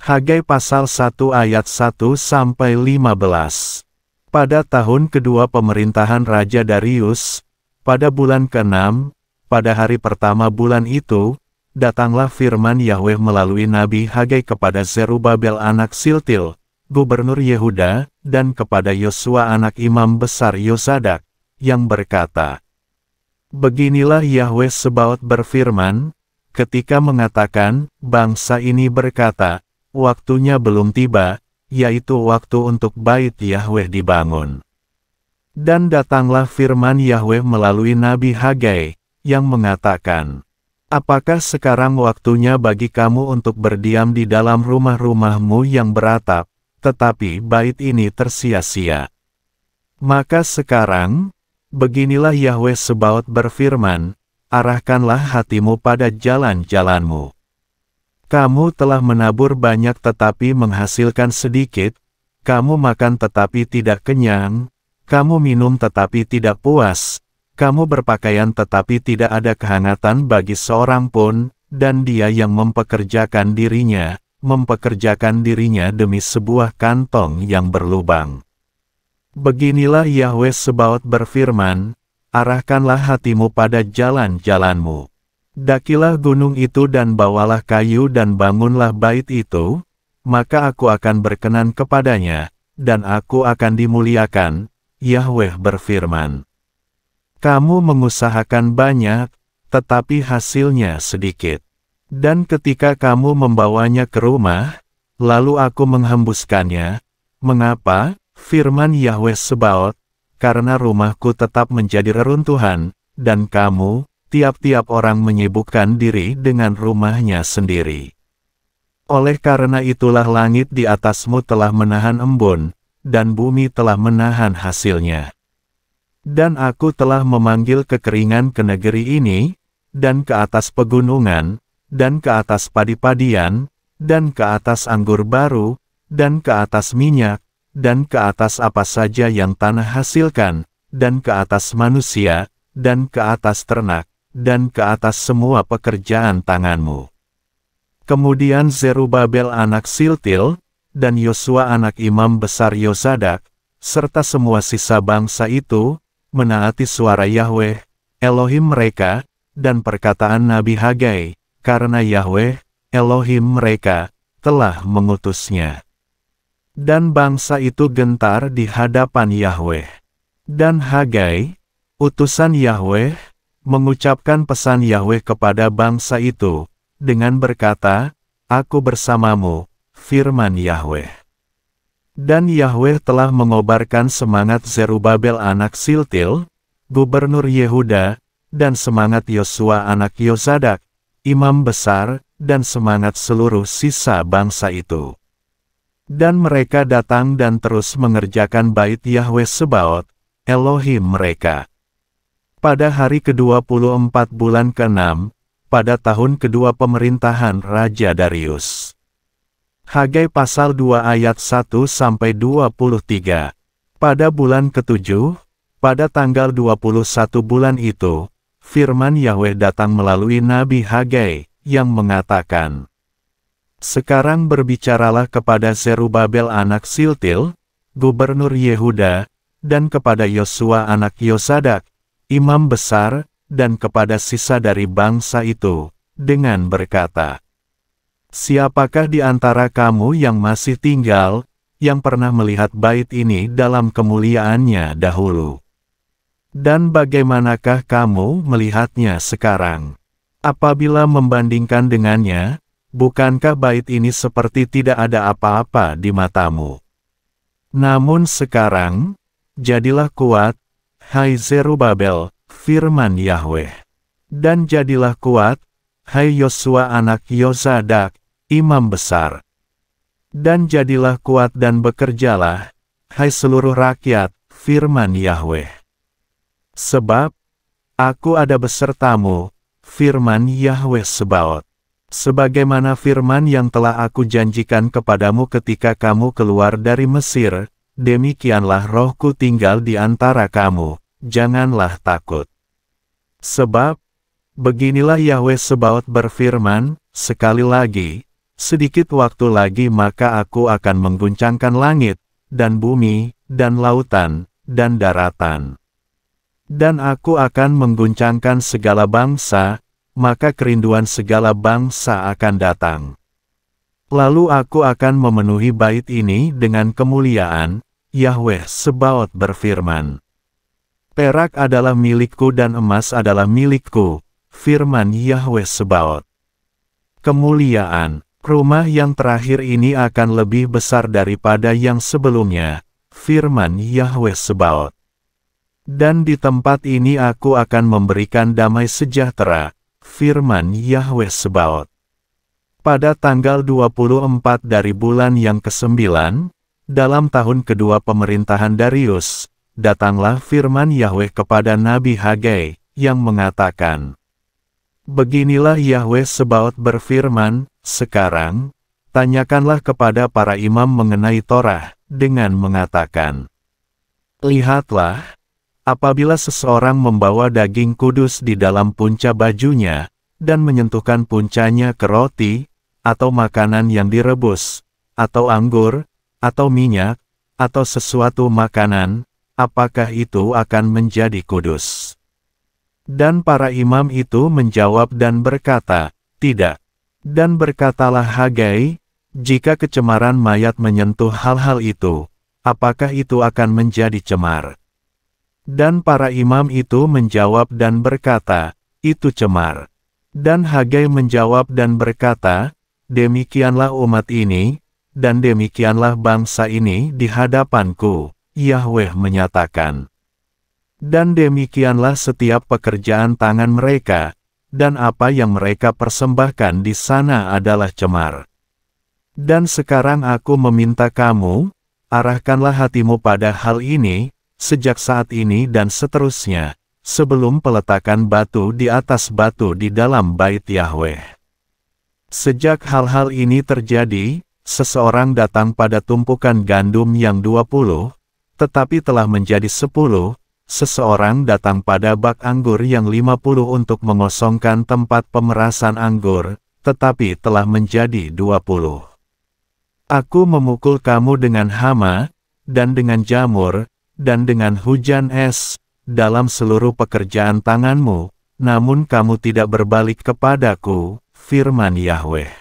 Hagai pasal 1 ayat 1-15. Pada tahun kedua pemerintahan Raja Darius, pada bulan ke-6, pada hari pertama bulan itu, datanglah firman Yahweh melalui Nabi Hagai kepada Zerubabel anak Siltil, gubernur Yehuda, dan kepada Yosua anak imam besar Yosadak, yang berkata, "Beginilah Yahweh Sebaot berfirman, ketika mengatakan, bangsa ini berkata, waktunya belum tiba, yaitu waktu untuk bait Yahweh dibangun. Dan datanglah firman Yahweh melalui Nabi Hagai, yang mengatakan, apakah sekarang waktunya bagi kamu untuk berdiam di dalam rumah-rumahmu yang beratap, tetapi bait ini tersia-sia? Maka sekarang, beginilah Yahweh Sebaot berfirman, arahkanlah hatimu pada jalan-jalanmu. Kamu telah menabur banyak tetapi menghasilkan sedikit, kamu makan tetapi tidak kenyang, kamu minum tetapi tidak puas, kamu berpakaian tetapi tidak ada kehangatan bagi seorang pun, dan dia yang mempekerjakan dirinya demi sebuah kantong yang berlubang. Beginilah Yahweh Sebaot berfirman, arahkanlah hatimu pada jalan-jalanmu. Dakilah gunung itu dan bawalah kayu dan bangunlah bait itu, maka aku akan berkenan kepadanya, dan aku akan dimuliakan, Yahweh berfirman. Kamu mengusahakan banyak, tetapi hasilnya sedikit. Dan ketika kamu membawanya ke rumah, lalu aku menghembuskannya, mengapa? Firman Yahweh Sebaot, karena rumahku tetap menjadi reruntuhan, dan kamu, tiap-tiap orang menyibukkan diri dengan rumahnya sendiri. Oleh karena itulah langit di atasmu telah menahan embun, dan bumi telah menahan hasilnya. Dan aku telah memanggil kekeringan ke negeri ini, dan ke atas pegunungan, dan ke atas padi-padian, dan ke atas anggur baru, dan ke atas minyak, dan ke atas apa saja yang tanah hasilkan, dan ke atas manusia, dan ke atas ternak, dan ke atas semua pekerjaan tanganmu. Kemudian Zerubabel anak Siltil, dan Yosua anak imam besar Yosadak, serta semua sisa bangsa itu, menaati suara Yahweh, Elohim mereka, dan perkataan Nabi Hagai, karena Yahweh, Elohim mereka, telah mengutusnya. Dan bangsa itu gentar di hadapan Yahweh. Dan Hagai, utusan Yahweh, mengucapkan pesan Yahweh kepada bangsa itu, dengan berkata, aku bersamamu, firman Yahweh. Dan Yahweh telah mengobarkan semangat Zerubabel anak Siltil, gubernur Yehuda, dan semangat Yosua anak Yosadak, imam besar, dan semangat seluruh sisa bangsa itu. Dan mereka datang dan terus mengerjakan bait Yahweh Sebaot, Elohim mereka. Pada hari ke-24 bulan ke-6, pada tahun kedua pemerintahan Raja Darius. Hagai pasal 2 ayat 1-23. Pada bulan ke-7, pada tanggal 21 bulan itu, firman Yahweh datang melalui Nabi Hagai, yang mengatakan, sekarang berbicaralah kepada Zerubabel anak Siltil, gubernur Yehuda, dan kepada Yosua anak Yosadak, imam besar, dan kepada sisa dari bangsa itu, dengan berkata, siapakah di antara kamu yang masih tinggal, yang pernah melihat bait ini dalam kemuliaannya dahulu? Dan bagaimanakah kamu melihatnya sekarang? Apabila membandingkan dengannya, bukankah bait ini seperti tidak ada apa-apa di matamu? Namun sekarang, jadilah kuat, hai Zerubabel, firman Yahweh. Dan jadilah kuat, hai Yosua anak Yosadak, imam besar. Dan jadilah kuat dan bekerjalah, hai seluruh rakyat, firman Yahweh. Sebab, aku ada besertamu, firman Yahweh Sebaot. Sebagaimana firman yang telah aku janjikan kepadamu ketika kamu keluar dari Mesir, demikianlah rohku tinggal di antara kamu, janganlah takut. Sebab, beginilah Yahweh Sebaot berfirman, sekali lagi, sedikit waktu lagi maka aku akan mengguncangkan langit, dan bumi, dan lautan, dan daratan. Dan aku akan mengguncangkan segala bangsa, maka kerinduan segala bangsa akan datang. Lalu aku akan memenuhi bait ini dengan kemuliaan, Yahweh Sebaot berfirman. Perak adalah milikku dan emas adalah milikku, firman Yahweh Sebaot. Kemuliaan, rumah yang terakhir ini akan lebih besar daripada yang sebelumnya, firman Yahweh Sebaot. Dan di tempat ini aku akan memberikan damai sejahtera, firman Yahweh Sebaot. Pada tanggal 24 dari bulan yang ke-9, dalam tahun kedua pemerintahan Darius, datanglah firman Yahweh kepada Nabi Hagai, yang mengatakan, Beginilah Yahweh Sebaot berfirman, sekarang, tanyakanlah kepada para imam mengenai Torah, dengan mengatakan, Lihatlah, apabila seseorang membawa daging kudus di dalam punca bajunya, dan menyentuhkan puncanya ke roti, atau makanan yang direbus, atau anggur, atau minyak, atau sesuatu makanan, apakah itu akan menjadi kudus? Dan para imam itu menjawab dan berkata, Tidak. Dan berkatalah Hagai, jika kecemaran mayat menyentuh hal-hal itu, apakah itu akan menjadi cemar? Dan para imam itu menjawab dan berkata, Itu cemar. Dan Hagai menjawab dan berkata, Demikianlah umat ini, dan demikianlah bangsa ini di hadapanku, Yahweh menyatakan. Dan demikianlah setiap pekerjaan tangan mereka, dan apa yang mereka persembahkan di sana adalah cemar. Dan sekarang aku meminta kamu, arahkanlah hatimu pada hal ini, sejak saat ini dan seterusnya, sebelum peletakan batu di atas batu di dalam bait Yahweh. Sejak hal-hal ini terjadi, seseorang datang pada tumpukan gandum yang 20, tetapi telah menjadi 10, seseorang datang pada bak anggur yang 50 untuk mengosongkan tempat pemerasan anggur, tetapi telah menjadi 20. Aku memukul kamu dengan hama, dan dengan jamur, dan dengan hujan es, dalam seluruh pekerjaan tanganmu, namun kamu tidak berbalik kepadaku, firman Yahweh.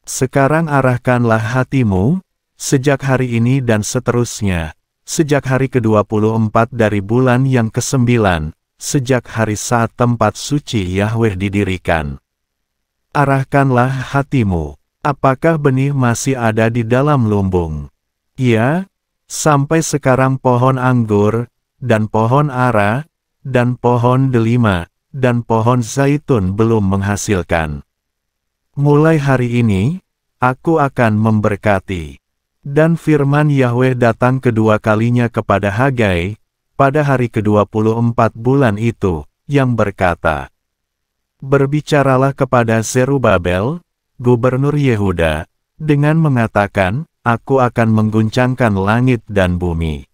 Sekarang arahkanlah hatimu, sejak hari ini dan seterusnya, sejak hari ke-24 dari bulan yang ke-9, sejak hari saat tempat suci Yahweh didirikan. Arahkanlah hatimu, apakah benih masih ada di dalam lumbung? Ya, sampai sekarang pohon anggur, dan pohon ara, dan pohon delima, dan pohon zaitun belum menghasilkan. Mulai hari ini, aku akan memberkati. Dan firman Yahweh datang kedua kalinya kepada Hagai, pada hari ke-24 bulan itu, yang berkata, Berbicaralah kepada Zerubabel, gubernur Yehuda, dengan mengatakan, Aku akan mengguncangkan langit dan bumi.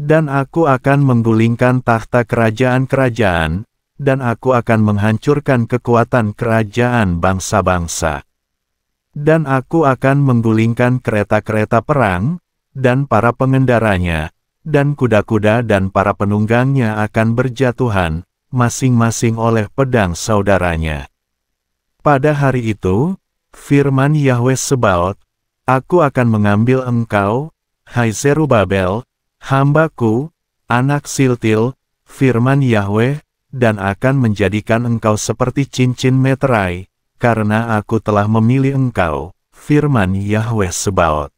Dan aku akan menggulingkan tahta kerajaan-kerajaan, dan aku akan menghancurkan kekuatan kerajaan bangsa-bangsa. Dan aku akan menggulingkan kereta-kereta perang, dan para pengendaranya, dan kuda-kuda dan para penunggangnya akan berjatuhan, masing-masing oleh pedang saudaranya. Pada hari itu, firman Yahweh Sebaot, Aku akan mengambil engkau, hai Zerubabel, hambaku, anak Siltil, firman Yahweh, dan akan menjadikan engkau seperti cincin meterai, karena aku telah memilih engkau, firman Yahweh Sebaot.